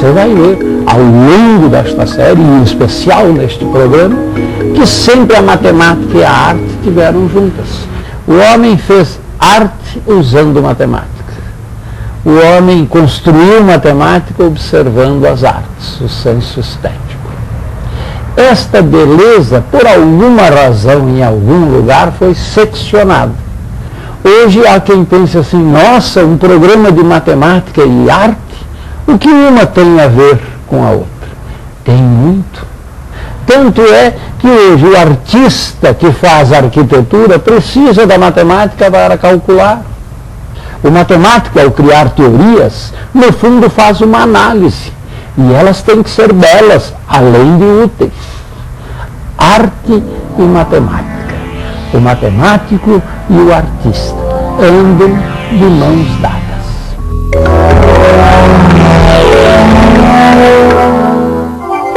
você vai ver ao longo desta série, e em especial neste programa, que sempre a matemática e a arte estiveram juntas. O homem fez arte usando matemática. O homem construiu matemática observando as artes, o senso estético. Esta beleza, por alguma razão, em algum lugar, foi seccionada. Hoje há quem pense assim, nossa, um programa de matemática e arte, o que uma tem a ver com a outra? Tem muito. Tanto é que hoje o artista que faz arquitetura precisa da matemática para calcular. O matemático, ao criar teorias, no fundo faz uma análise. E elas têm que ser belas, além de úteis. Arte e matemática. O matemático e o artista andam de mãos dadas.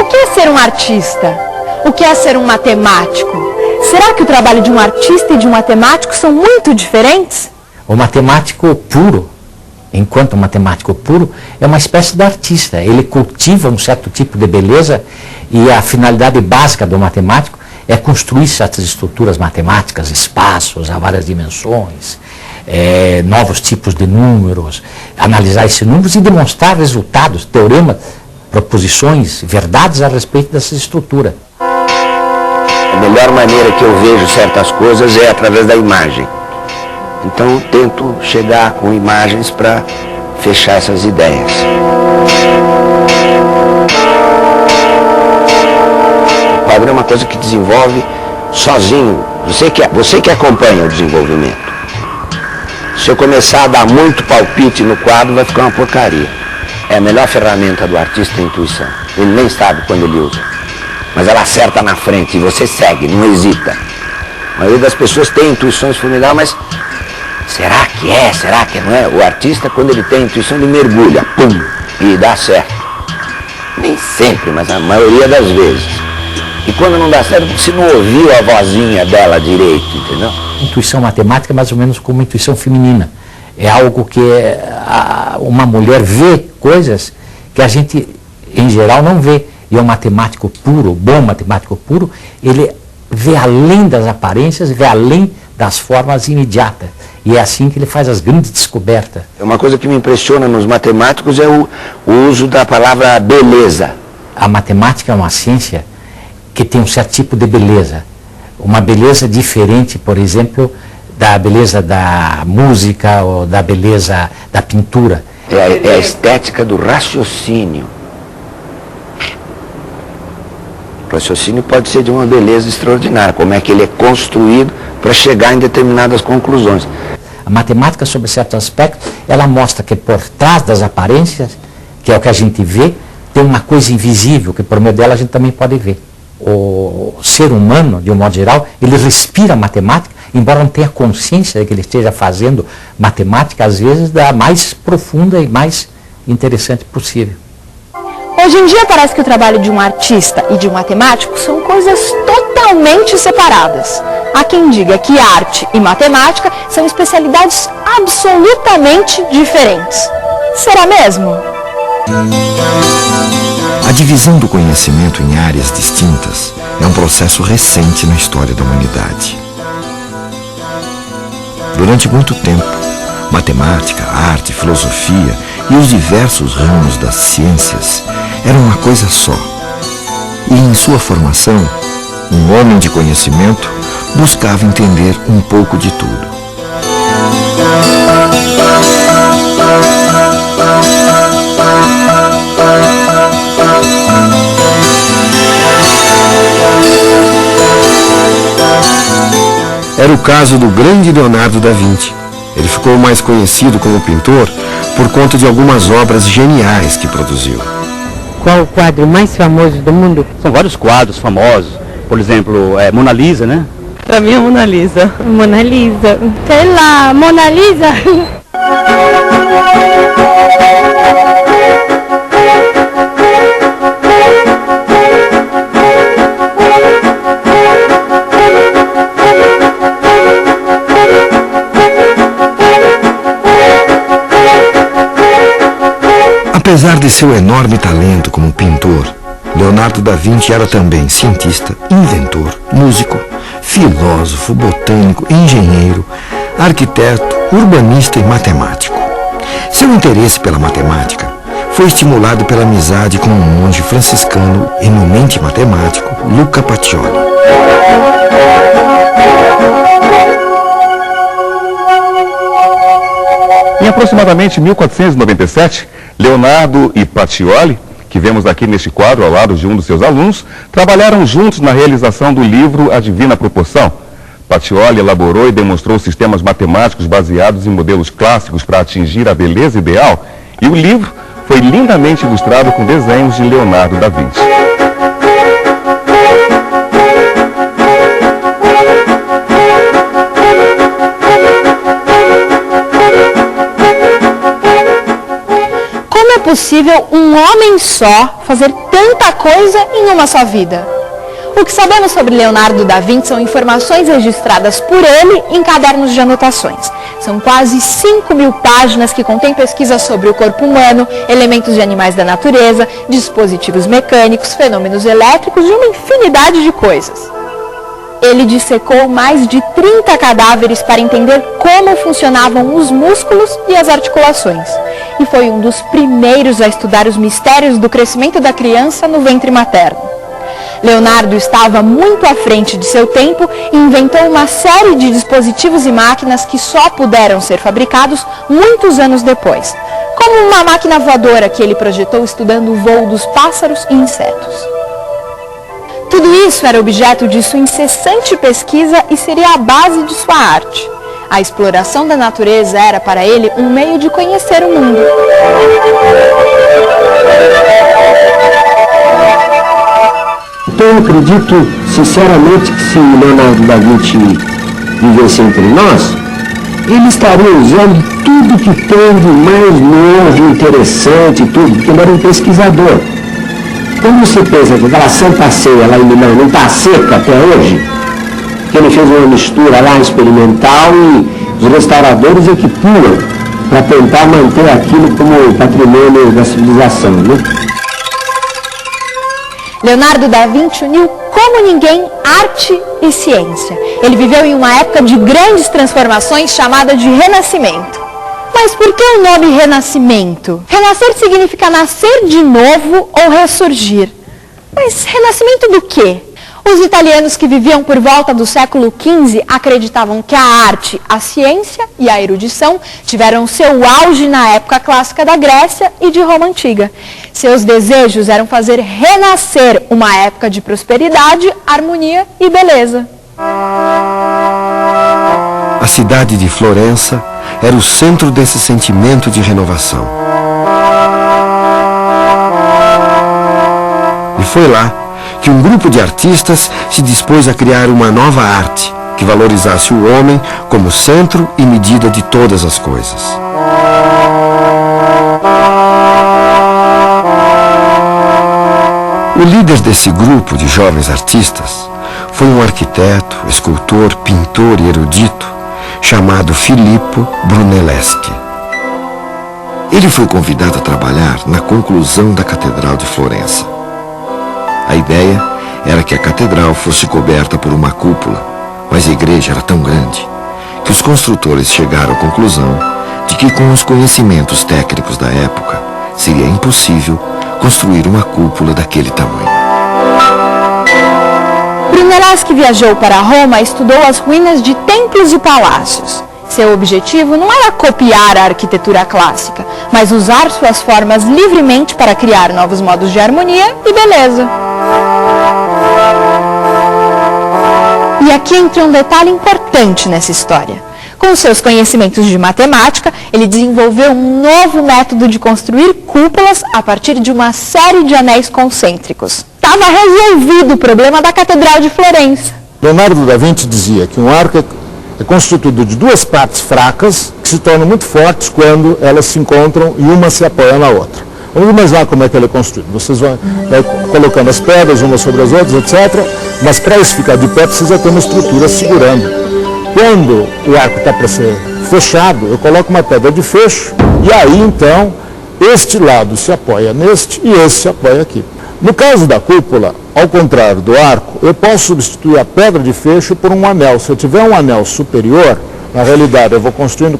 O que é ser um artista? O que é ser um matemático? Será que o trabalho de um artista e de um matemático são muito diferentes? O matemático puro, enquanto matemático puro, é uma espécie de artista. Ele cultiva um certo tipo de beleza e a finalidade básica do matemático é construir certas estruturas matemáticas, espaços a várias dimensões, novos tipos de números, analisar esses números e demonstrar resultados, teoremas, proposições, verdades a respeito dessa estrutura. A melhor maneira que eu vejo certas coisas é através da imagem. Então eu tento chegar com imagens para fechar essas ideias. O quadro é uma coisa que desenvolve sozinho. Você que acompanha o desenvolvimento. Se eu começar a dar muito palpite no quadro, vai ficar uma porcaria. É a melhor ferramenta do artista, a intuição. Ele nem sabe quando ele usa. Mas ela acerta na frente e você segue, não hesita. A maioria das pessoas tem intuições formidáveis, mas será que é? Será que não é? O artista, quando ele tem intuição, ele mergulha, pum, e dá certo. Nem sempre, mas a maioria das vezes. E quando não dá certo, você não ouviu a vozinha dela direito, entendeu? Intuição matemática é mais ou menos como intuição feminina. É algo que uma mulher vê coisas que a gente, em geral, não vê. E o matemático puro, o bom matemático puro, ele vê além das aparências, vê além das formas imediatas. E é assim que ele faz as grandes descobertas. Uma coisa que me impressiona nos matemáticos é o uso da palavra beleza. A matemática é uma ciência que tem um certo tipo de beleza. Uma beleza diferente, por exemplo, da beleza da música ou da beleza da pintura. É a estética do raciocínio. O raciocínio pode ser de uma beleza extraordinária, como é que ele é construído para chegar em determinadas conclusões. A matemática, sobre certo aspecto, ela mostra que por trás das aparências, que é o que a gente vê, tem uma coisa invisível, que por meio dela a gente também pode ver. O ser humano, de um modo geral, ele respira matemática, embora não tenha consciência de que ele esteja fazendo matemática, às vezes, da mais profunda e mais interessante possível. Hoje em dia parece que o trabalho de um artista e de um matemático são coisas totalmente separadas. Há quem diga que arte e matemática são especialidades absolutamente diferentes. Será mesmo? A divisão do conhecimento em áreas distintas é um processo recente na história da humanidade. Durante muito tempo, matemática, arte, filosofia e os diversos ramos das ciências eram uma coisa só. E em sua formação, um homem de conhecimento buscava entender um pouco de tudo. Era o caso do grande Leonardo da Vinci. Ele ficou mais conhecido como pintor por conta de algumas obras geniais que produziu. Qual o quadro mais famoso do mundo? São vários quadros famosos. Por exemplo, Mona Lisa, né? Pra mim é Mona Lisa. Mona Lisa. Sei lá, Mona Lisa. Apesar de seu enorme talento como pintor, Leonardo da Vinci era também cientista, inventor, músico, filósofo, botânico, engenheiro, arquiteto, urbanista e matemático. Seu interesse pela matemática foi estimulado pela amizade com um monge franciscano eminente matemático, Luca Pacioli. Em aproximadamente 1497, Leonardo e Pacioli, que vemos aqui neste quadro ao lado de um dos seus alunos, trabalharam juntos na realização do livro A Divina Proporção. Pacioli elaborou e demonstrou sistemas matemáticos baseados em modelos clássicos para atingir a beleza ideal, e o livro foi lindamente ilustrado com desenhos de Leonardo da Vinci. Como é possível um homem só fazer tanta coisa em uma só vida? O que sabemos sobre Leonardo da Vinci são informações registradas por ele em cadernos de anotações. São quase 5.000 páginas que contêm pesquisas sobre o corpo humano, elementos de animais da natureza, dispositivos mecânicos, fenômenos elétricos e uma infinidade de coisas. Ele dissecou mais de 30 cadáveres para entender como funcionavam os músculos e as articulações. E foi um dos primeiros a estudar os mistérios do crescimento da criança no ventre materno. Leonardo estava muito à frente de seu tempo e inventou uma série de dispositivos e máquinas que só puderam ser fabricados muitos anos depois, como uma máquina voadora que ele projetou estudando o voo dos pássaros e insetos. Tudo isso era objeto de sua incessante pesquisa e seria a base de sua arte. A exploração da natureza era para ele um meio de conhecer o mundo. Então eu acredito sinceramente que se Leonardo da Vinci vivesse entre nós, ele estaria usando tudo que tem de mais novo, interessante, tudo, porque ele era um pesquisador. Quando você pensa que aquela Santa Ceia lá em Milão não está seca até hoje, porque ele fez uma mistura lá experimental e os restauradores é que pulam para tentar manter aquilo como patrimônio da civilização, né? Leonardo da Vinci uniu como ninguém arte e ciência. Ele viveu em uma época de grandes transformações chamada de Renascimento. Mas por que o nome Renascimento? Renascer significa nascer de novo ou ressurgir. Mas renascimento do quê? Os italianos que viviam por volta do século XV acreditavam que a arte, a ciência e a erudição tiveram seu auge na época clássica da Grécia e de Roma Antiga. Seus desejos eram fazer renascer uma época de prosperidade, harmonia e beleza. A cidade de Florença era o centro desse sentimento de renovação. E foi lá que um grupo de artistas se dispôs a criar uma nova arte que valorizasse o homem como centro e medida de todas as coisas. O líder desse grupo de jovens artistas foi um arquiteto, escultor, pintor e erudito chamado Filippo Brunelleschi. Ele foi convidado a trabalhar na conclusão da Catedral de Florença. A ideia era que a catedral fosse coberta por uma cúpula, mas a igreja era tão grande que os construtores chegaram à conclusão de que com os conhecimentos técnicos da época seria impossível construir uma cúpula daquele tamanho. Brunelleschi viajou para Roma e estudou as ruínas de templos e palácios. Seu objetivo não era copiar a arquitetura clássica, mas usar suas formas livremente para criar novos modos de harmonia e beleza. E aqui entra um detalhe importante nessa história. Com seus conhecimentos de matemática, ele desenvolveu um novo método de construir cúpulas a partir de uma série de anéis concêntricos. Estava resolvido o problema da Catedral de Florença. Leonardo da Vinci dizia que um arco é constituído de duas partes fracas que se tornam muito fortes quando elas se encontram e uma se apoia na outra. Vamos imaginar como é que ele é construído. Vocês vão colocando as pedras umas sobre as outras, etc. Mas para isso ficar de pé precisa ter uma estrutura segurando. Quando o arco está para ser fechado, eu coloco uma pedra de fecho e aí então este lado se apoia neste e este se apoia aqui. No caso da cúpula, ao contrário do arco, eu posso substituir a pedra de fecho por um anel. Se eu tiver um anel superior, na realidade eu vou construindo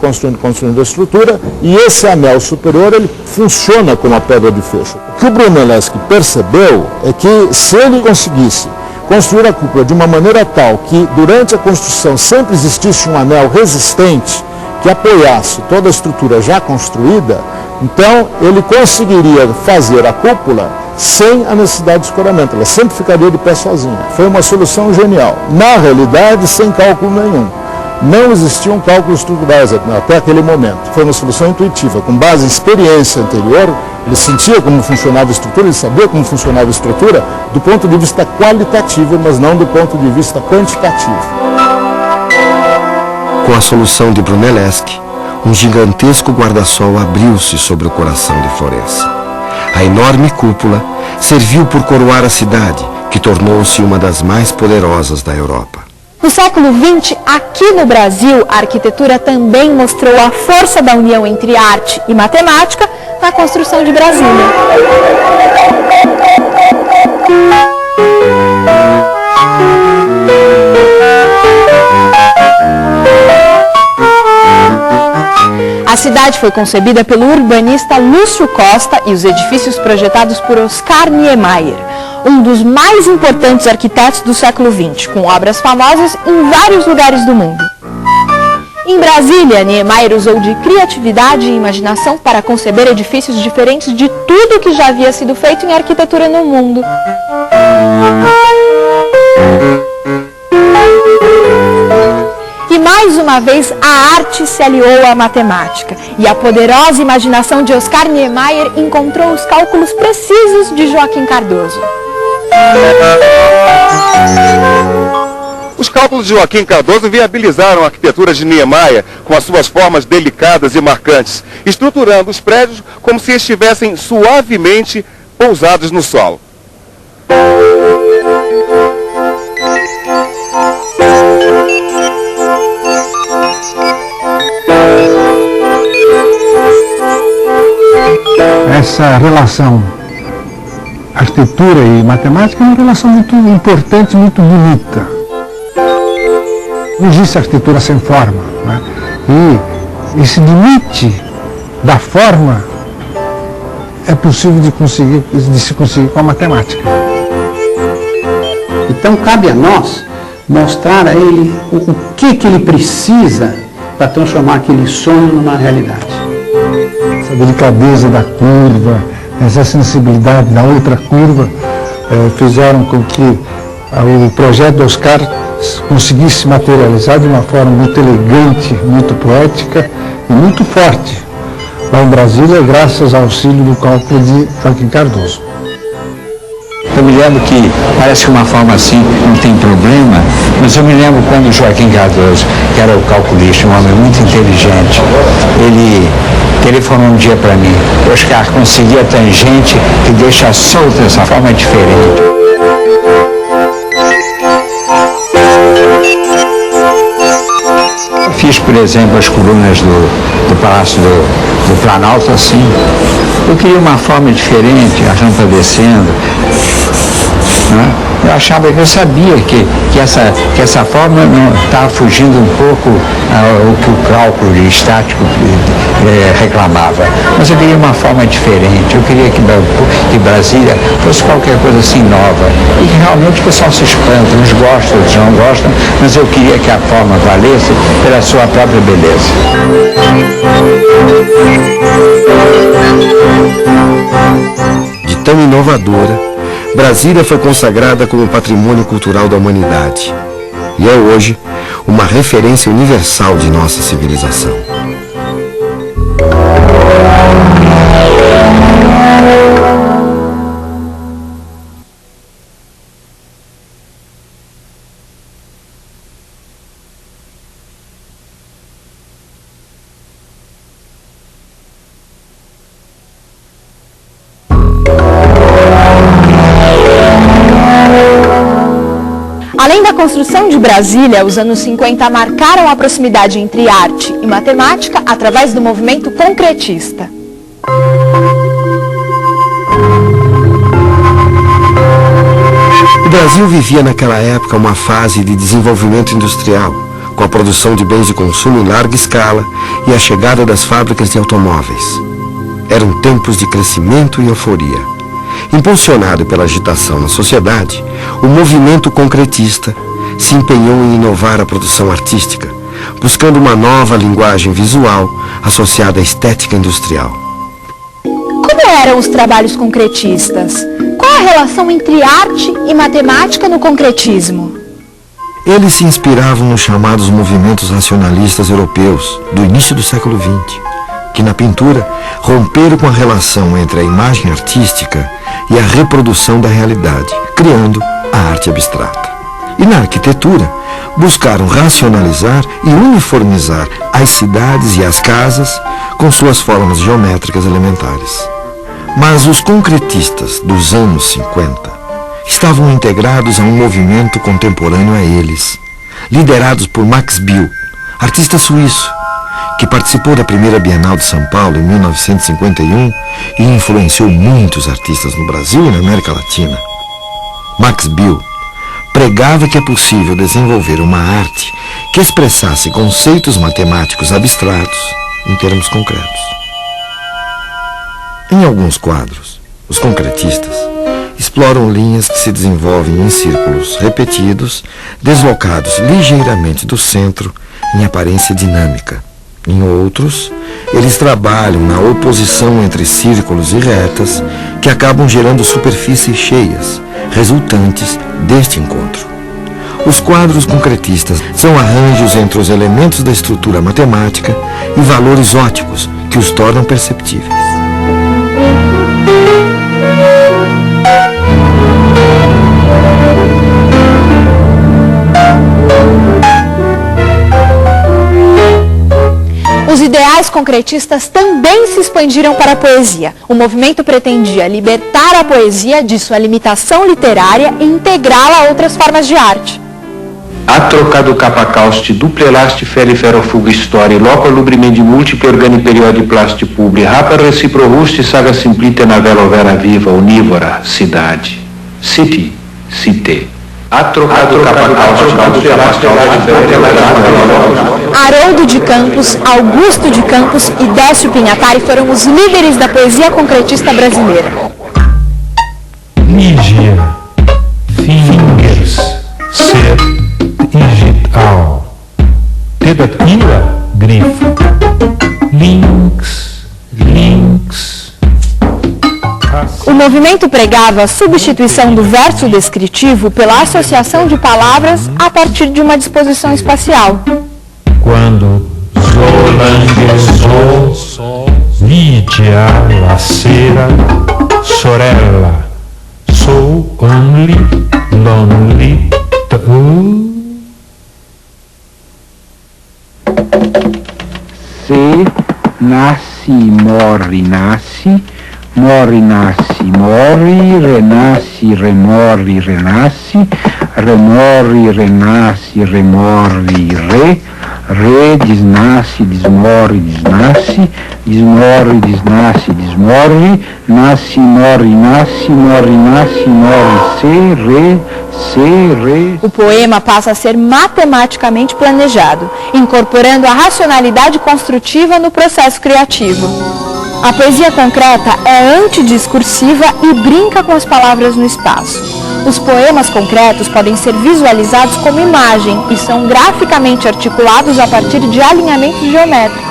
a estrutura e esse anel superior ele funciona como a pedra de fecho. O que o Brunelleschi percebeu é que se ele conseguisse construir a cúpula de uma maneira tal que durante a construção sempre existisse um anel resistente que apoiasse toda a estrutura já construída, então ele conseguiria fazer a cúpula sem a necessidade de escoramento, ela sempre ficaria de pé sozinha. Foi uma solução genial. Na realidade, sem cálculo nenhum. Não existiam cálculos estruturais até aquele momento. Foi uma solução intuitiva, com base em experiência anterior. Ele sentia como funcionava a estrutura, ele sabia como funcionava a estrutura do ponto de vista qualitativo, mas não do ponto de vista quantitativo. Com a solução de Brunelleschi, um gigantesco guarda-sol abriu-se sobre o coração de Florença. A enorme cúpula serviu por coroar a cidade, que tornou-se uma das mais poderosas da Europa. No século XX, aqui no Brasil, a arquitetura também mostrou a força da união entre arte e matemática na construção de Brasília. A cidade foi concebida pelo urbanista Lúcio Costa e os edifícios projetados por Oscar Niemeyer, um dos mais importantes arquitetos do século XX, com obras famosas em vários lugares do mundo. Em Brasília, Niemeyer usou de criatividade e imaginação para conceber edifícios diferentes de tudo que já havia sido feito em arquitetura no mundo. E mais uma vez a arte se aliou à matemática e a poderosa imaginação de Oscar Niemeyer encontrou os cálculos precisos de Joaquim Cardoso. Os cálculos de Joaquim Cardoso viabilizaram a arquitetura de Niemeyer com as suas formas delicadas e marcantes, estruturando os prédios como se estivessem suavemente pousados no solo. Essa relação arquitetura e matemática é uma relação muito importante, muito bonita. Não existe arquitetura sem forma, né? E esse limite da forma é possível de se conseguir com a matemática. Então cabe a nós mostrar a ele o que ele precisa para transformar aquele sonho numa realidade. Essa delicadeza da curva, essa sensibilidade da outra curva fizeram com que o projeto do Oscar conseguisse se materializar de uma forma muito elegante, muito poética e muito forte lá em Brasília, graças ao auxílio do cálculo de Joaquim Cardoso. Eu me lembro que parece que uma forma assim não tem problema, mas eu me lembro quando o Joaquim Cardoso, que era o calculista, um homem muito inteligente, ele telefonou um dia para mim: Oscar, consegui a tangente que deixa solta essa forma diferente. Fiz, por exemplo, as colunas do Palácio do Planalto assim. Eu queria uma forma diferente, a rampa descendo. Né? Eu sabia que essa forma estava fugindo um pouco ao que o cálculo estático reclamava. Mas eu queria uma forma diferente, eu queria que Brasília fosse qualquer coisa assim nova. E realmente o pessoal se espanta, uns gostam, outros não gostam, mas eu queria que a forma valesse pela sua própria beleza. De tão inovadora, Brasília foi consagrada como patrimônio cultural da humanidade e é hoje uma referência universal de nossa civilização. Além da construção de Brasília, os anos 50 marcaram a proximidade entre arte e matemática através do movimento concretista. Brasil vivia naquela época uma fase de desenvolvimento industrial, com a produção de bens de consumo em larga escala e a chegada das fábricas de automóveis. Eram tempos de crescimento e euforia. Impulsionado pela agitação na sociedade, o movimento concretista se empenhou em inovar a produção artística, buscando uma nova linguagem visual associada à estética industrial. Como eram os trabalhos concretistas? Qual a relação entre arte e matemática no concretismo? Eles se inspiravam nos chamados movimentos racionalistas europeus do início do século XX, que na pintura romperam com a relação entre a imagem artística e a reprodução da realidade, criando a arte abstrata. E na arquitetura, buscaram racionalizar e uniformizar as cidades e as casas com suas formas geométricas elementares. Mas os concretistas dos anos 50 estavam integrados a um movimento contemporâneo a eles, liderados por Max Biel, artista suíço, que participou da primeira Bienal de São Paulo em 1951 e influenciou muitos artistas no Brasil e na América Latina. Max Biel pregava que é possível desenvolver uma arte que expressasse conceitos matemáticos abstratos em termos concretos. Em alguns quadros, os concretistas exploram linhas que se desenvolvem em círculos repetidos, deslocados ligeiramente do centro em aparência dinâmica. Em outros, eles trabalham na oposição entre círculos e retas que acabam gerando superfícies cheias, resultantes deste encontro. Os quadros concretistas são arranjos entre os elementos da estrutura matemática e valores ópticos que os tornam perceptíveis. Os ideais concretistas também se expandiram para a poesia. O movimento pretendia libertar a poesia de sua limitação literária e integrá-la a outras formas de arte. Atrocado capacausti, duplelasti feriferofuga história, loco lubrimendi múltiple organi periodi plasti publi, rapa reciprorusti saga simplite na vela vera viva, unívora, cidade. City, cité. Atrocado capacausti, duplelasti Haroldo de Campos, Augusto de Campos e Décio Pinhatari foram os líderes da poesia concretista brasileira. Nígia, fingers, ser, digital, tentativa, grifo, links. O movimento pregava a substituição do verso descritivo pela associação de palavras a partir de uma disposição espacial. Quando Zolanguezou, Vidia, la sera, sorella, so only, lonely, Se nasce, morre, nasce, morre, nasce, morre, renasce, remorre, renasce, remorre, renasce, remorre, re, desnasce, desmorre, desnasce, desmorre, desnasce, desmorre, nasce, morre, nasce, morre, nasce, morre, se, re. O poema passa a ser matematicamente planejado, incorporando a racionalidade construtiva no processo criativo. A poesia concreta é antidiscursiva e brinca com as palavras no espaço. Os poemas concretos podem ser visualizados como imagem e são graficamente articulados a partir de alinhamentos geométricos.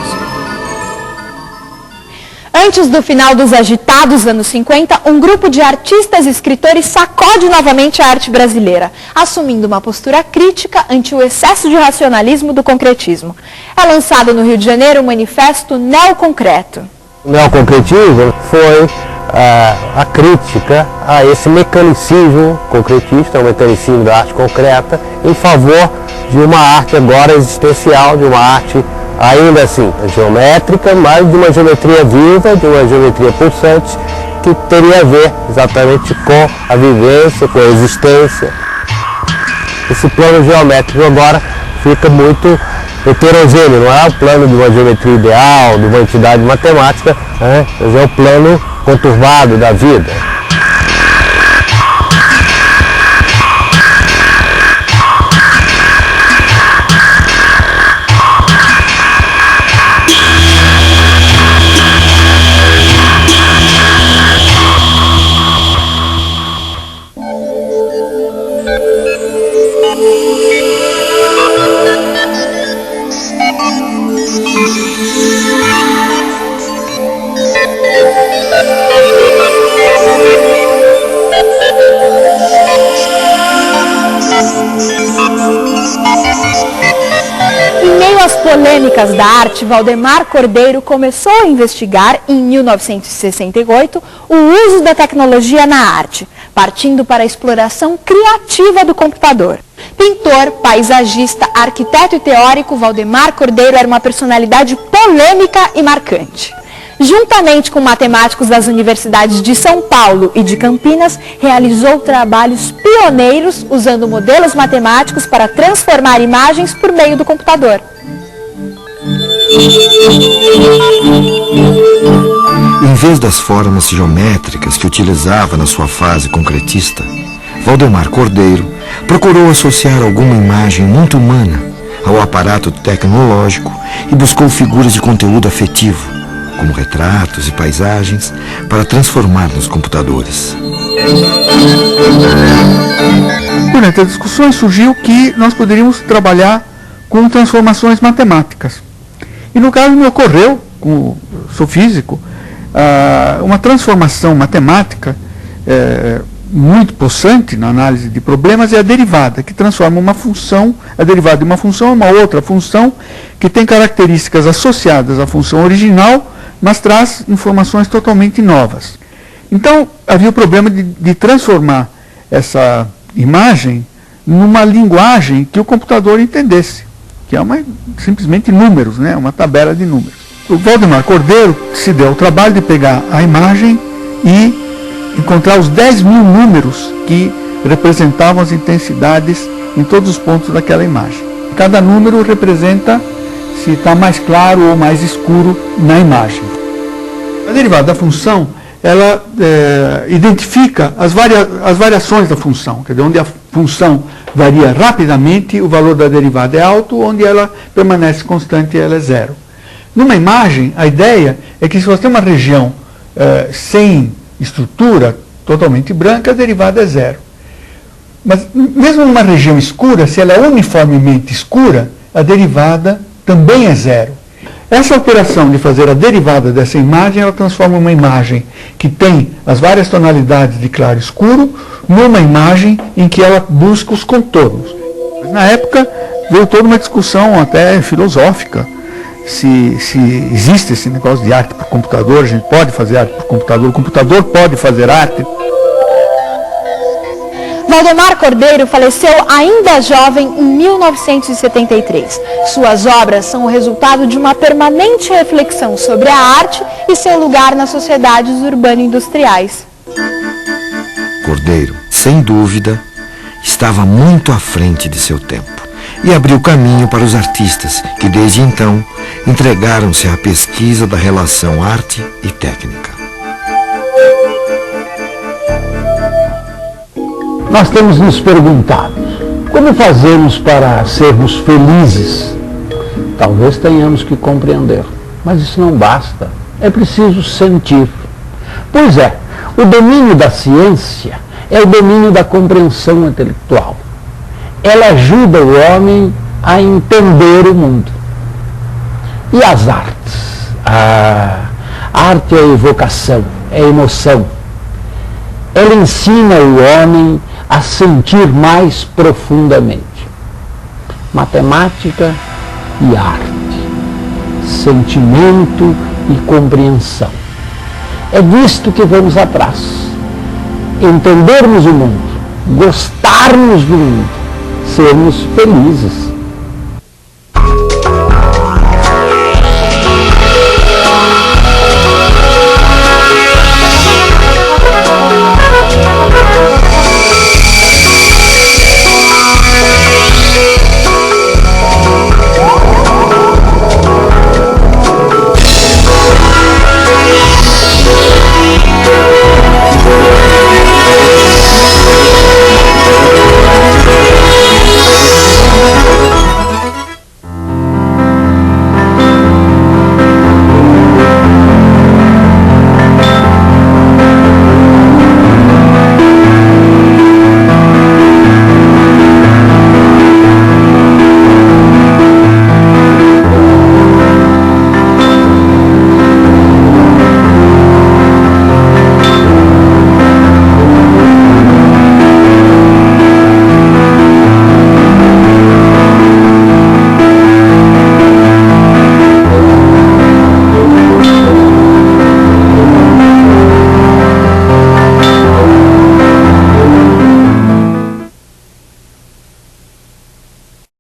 Antes do final dos agitados anos 50, um grupo de artistas e escritores sacode novamente a arte brasileira, assumindo uma postura crítica ante o excesso de racionalismo do concretismo. É lançado no Rio de Janeiro o manifesto Neoconcreto. O neoconcretismo foi a crítica a esse mecanicismo concretista, o mecanicismo da arte concreta, em favor de uma arte agora existencial, de uma arte ainda assim geométrica, mas de uma geometria viva, de uma geometria pulsante, que teria a ver exatamente com a vivência, com a existência. Esse plano geométrico agora fica muito heterogêneo, não é o plano de uma geometria ideal, de uma entidade matemática, mas é o plano conturbado da vida. Básicas da Arte, Valdemar Cordeiro começou a investigar, em 1968, o uso da tecnologia na arte, partindo para a exploração criativa do computador. Pintor, paisagista, arquiteto e teórico, Valdemar Cordeiro era uma personalidade polêmica e marcante. Juntamente com matemáticos das universidades de São Paulo e de Campinas, realizou trabalhos pioneiros usando modelos matemáticos para transformar imagens por meio do computador. Em vez das formas geométricas que utilizava na sua fase concretista, Valdemar Cordeiro procurou associar alguma imagem muito humana ao aparato tecnológico e buscou figuras de conteúdo afetivo, como retratos e paisagens, para transformar nos computadores. Durante as discussões surgiu que nós poderíamos trabalhar com transformações matemáticas. E no caso me ocorreu, como sou físico, uma transformação matemática muito possante na análise de problemas é a derivada, que transforma uma função, a derivada de uma função, em uma outra função que tem características associadas à função original, mas traz informações totalmente novas. Então, havia o problema de transformar essa imagem numa linguagem que o computador entendesse, que é simplesmente números, né? Uma tabela de números. O Valdemar Cordeiro se deu o trabalho de pegar a imagem e encontrar os 10.000 números que representavam as intensidades em todos os pontos daquela imagem. Cada número representa se está mais claro ou mais escuro na imagem. A derivada da função, ela identifica as variações da função, quer dizer, onde a função varia rapidamente, o valor da derivada é alto, onde ela permanece constante, ela é zero. Numa imagem, a ideia é que se você tem uma região sem estrutura, totalmente branca, a derivada é zero. Mas mesmo numa região escura, se ela é uniformemente escura, a derivada também é zero. Essa operação de fazer a derivada dessa imagem, ela transforma uma imagem que tem as várias tonalidades de claro e escuro numa imagem em que ela busca os contornos. Na época, veio toda uma discussão até filosófica, se existe esse negócio de arte por computador, a gente pode fazer arte por computador, o computador pode fazer arte. Valdemar Cordeiro faleceu ainda jovem em 1973. Suas obras são o resultado de uma permanente reflexão sobre a arte e seu lugar nas sociedades urbano-industriais. Cordeiro, sem dúvida, estava muito à frente de seu tempo e abriu caminho para os artistas que, desde então, entregaram-se à pesquisa da relação arte e técnica. Nós temos nos perguntado, como fazemos para sermos felizes? Talvez tenhamos que compreender, mas isso não basta, é preciso sentir. Pois é, o domínio da ciência é o domínio da compreensão intelectual. Ela ajuda o homem a entender o mundo. E as artes? A arte é evocação, é emoção. Ela ensina o homem a sentir mais profundamente. Matemática e arte, sentimento e compreensão. É disto que vamos atrás. Entendermos o mundo, gostarmos do mundo, sermos felizes.